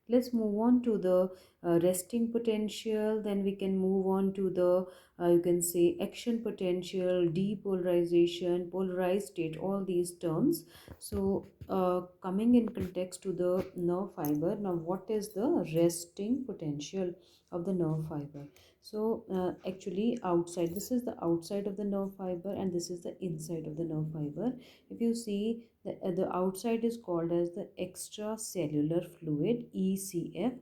Let's move on to the resting potential. Then we can move on to the you can say action potential, depolarization, polarized state, all these terms. So coming in context to the nerve fiber, now what is the resting potential of the nerve fiber? So actually outside, this is the outside of the nerve fiber and this is the inside of the nerve fiber. If you see the outside is called as the extracellular fluid, ECF,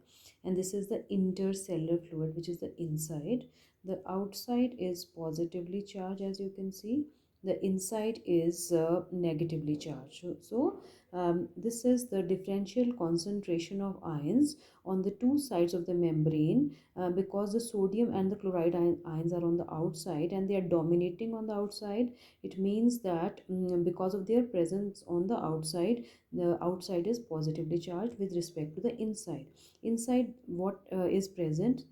and this is the intercellular fluid, which is the inside. The outside is positively charged, as you can see. The inside is negatively charged. This is the differential concentration of ions on the two sides of the membrane, because the sodium and the chloride ions are on the outside and they are dominating on the outside. It means that because of their presence on the outside is positively charged with respect to the inside. Inside, what is present?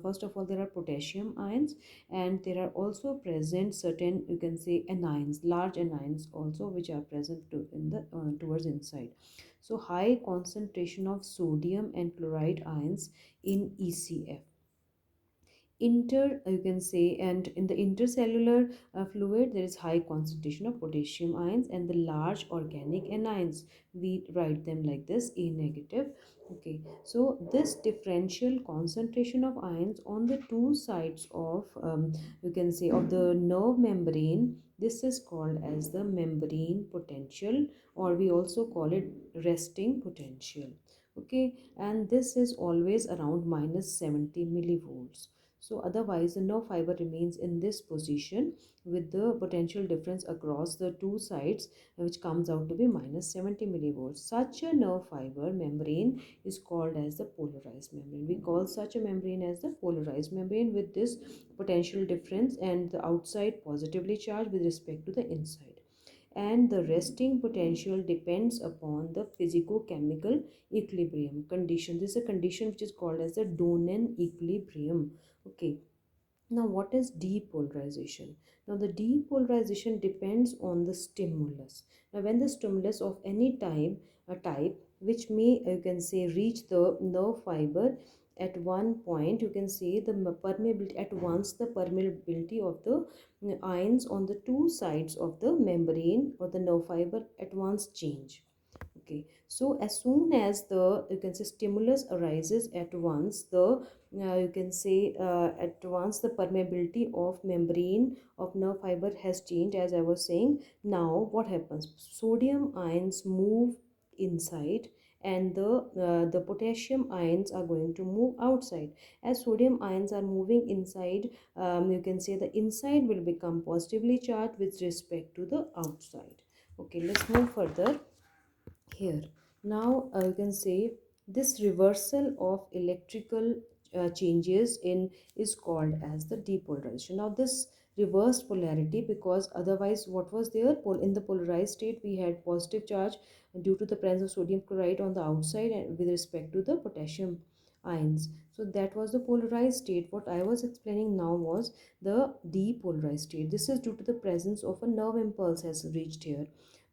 First of all, there are potassium ions, and there are also present certain, you can say, anions, large anions also, which are present in the towards inside. So high concentration of sodium and chloride ions in ECF. You can say, and in the intercellular fluid there is high concentration of potassium ions and the large organic anions. We write them like this, A negative. Okay, so this differential concentration of ions on the two sides of you can say of the nerve membrane, this is called as the membrane potential, or we also call it resting potential. Okay, and this is always around minus 70 millivolts. So otherwise the nerve fiber remains in this position with the potential difference across the two sides, which comes out to be minus 70 millivolts. Such a nerve fiber membrane is called as the polarized membrane. We call such a membrane as the polarized membrane with this potential difference and the outside positively charged with respect to the inside. And the resting potential depends upon the physicochemical equilibrium condition. This is a condition which is called as the Donen equilibrium. Okay, now what is depolarization? Now the depolarization depends on the stimulus. Now when the stimulus of any type which may, you can say, reach the nerve fiber at one point, you can say the permeability, at once the permeability of the ions on the two sides of the membrane or the nerve fiber at once change. Okay, so as soon as the, you can say, stimulus arises, at once the you can say at once the permeability of membrane of nerve fiber has changed, as I was saying. Now what happens? Sodium ions move inside and the potassium ions are going to move outside. As sodium ions are moving inside, you can say the inside will become positively charged with respect to the outside. Okay, let's move further here. Now you can say this reversal of electrical changes in is called as the depolarization. Now this reversed polarity, because otherwise what was there, in the polarized state we had positive charge due to the presence of sodium chloride on the outside and with respect to the potassium ions. So that was the polarized state. What I was explaining now was the depolarized state. This is due to the presence of a nerve impulse has reached here.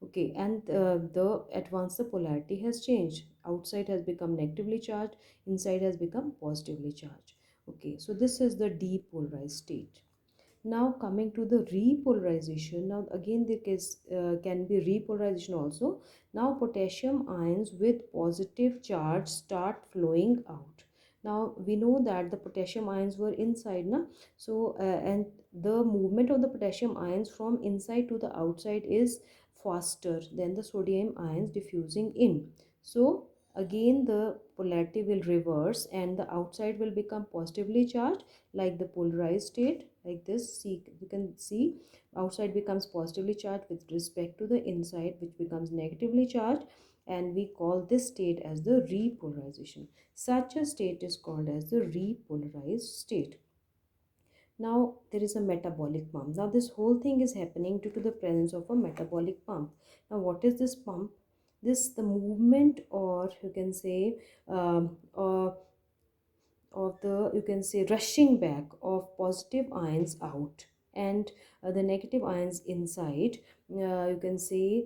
Okay, and the at once the polarity has changed. Outside has become negatively charged, inside has become positively charged. Okay, so this is the depolarized state. Now coming to the repolarization. Now again there can be repolarization also. Now potassium ions with positive charge start flowing out. Now we know that the potassium ions were inside, na? So and the movement of the potassium ions from inside to the outside is faster than the sodium ions diffusing in. So again the polarity will reverse and the outside will become positively charged, like the polarized state, like this. See, you can see outside becomes positively charged with respect to the inside, which becomes negatively charged, and we call this state as the repolarization. Such a state is called as the repolarized state. Now there is a metabolic pump. Now this whole thing is happening due to the presence of a metabolic pump. Now what is this pump? This the movement, or you can say of the, you can say, rushing back of positive ions out and the negative ions inside. You can say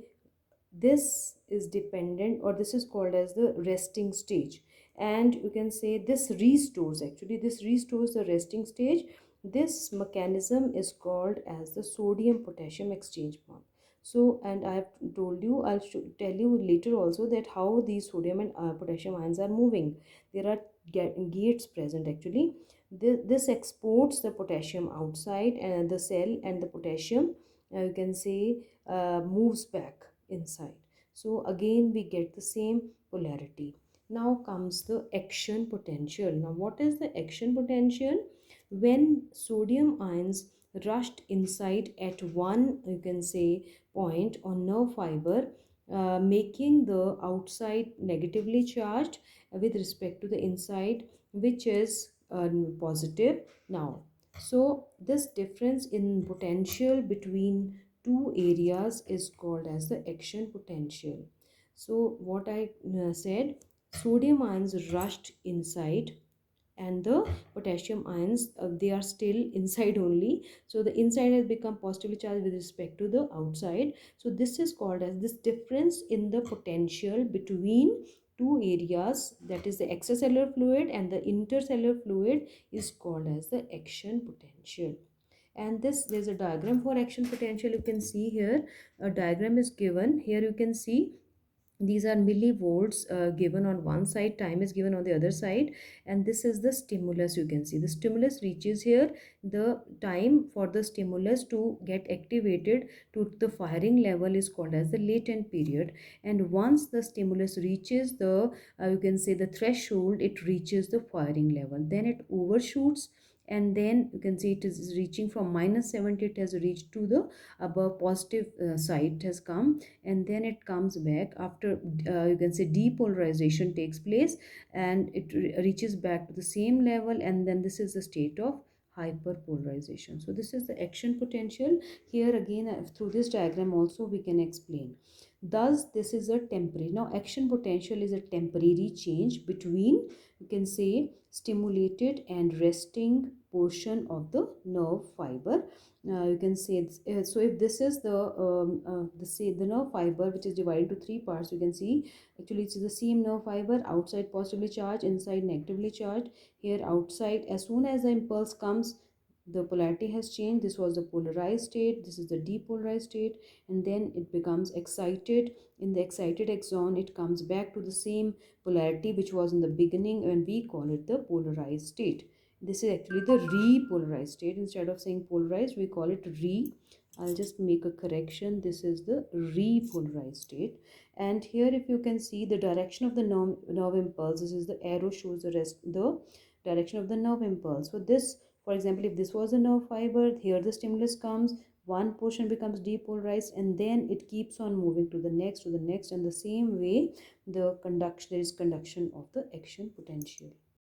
this is dependent, or this is called as the resting stage. and you can say this restores, actually this restores the resting stage. This mechanism is called as the sodium potassium exchange bond. So, and I have told you, I'll tell you later also that how these sodium and potassium ions are moving. There are gates present actually. This exports the potassium outside and the cell, and the potassium you can say moves back inside. So again we get the same polarity. Now comes the action potential. Now what is the action potential? When sodium ions rushed inside at one, you can say, point on nerve fiber, making the outside negatively charged with respect to the inside, which is positive. Now, so this difference in potential between two areas is called as the action potential. So what I said, sodium ions rushed inside, and the potassium ions, they are still inside only. So the inside has become positively charged with respect to the outside. So this is called as this difference in the potential between two areas, that is the extracellular fluid and the intercellular fluid, is called as the action potential. And this, there's a diagram for action potential. You can see here a diagram is given. Here you can see these are millivolts given on one side, time is given on the other side, and this is the stimulus. You can see the stimulus reaches here. The time for the stimulus to get activated to the firing level is called as the latent period, and once the stimulus reaches the you can say the threshold, it reaches the firing level, then it overshoots, and then you can see it is reaching from -70, it has reached to the above positive side, it has come, and then it comes back after you can say depolarization takes place, and it reaches back to the same level, and then this is the state of hyperpolarization. So this is the action potential. Here again through this diagram also we can explain. Thus this is a temporary, now action potential is a temporary change between, you can say, stimulated and resting portion of the nerve fiber. You can say so if this is the say the nerve fiber which is divided into three parts, you can see actually it's the same nerve fiber, outside positively charged, inside negatively charged. Here outside, as soon as the impulse comes, the polarity has changed. This was the polarized state, this is the depolarized state, and then it becomes excited. In the excited axon, it comes back to the same polarity which was in the beginning, and we call it the polarized state. This is actually the repolarized state. Instead of saying polarized, we call it re. I'll just make a correction. This is the repolarized state. And here if you can see the direction of the nerve impulse, this is the arrow shows the direction of the nerve impulse. So this, for example, if this was a nerve fiber, here the stimulus comes, one portion becomes depolarized, and then it keeps on moving to the next, and the same way the conduction, there is conduction of the action potential.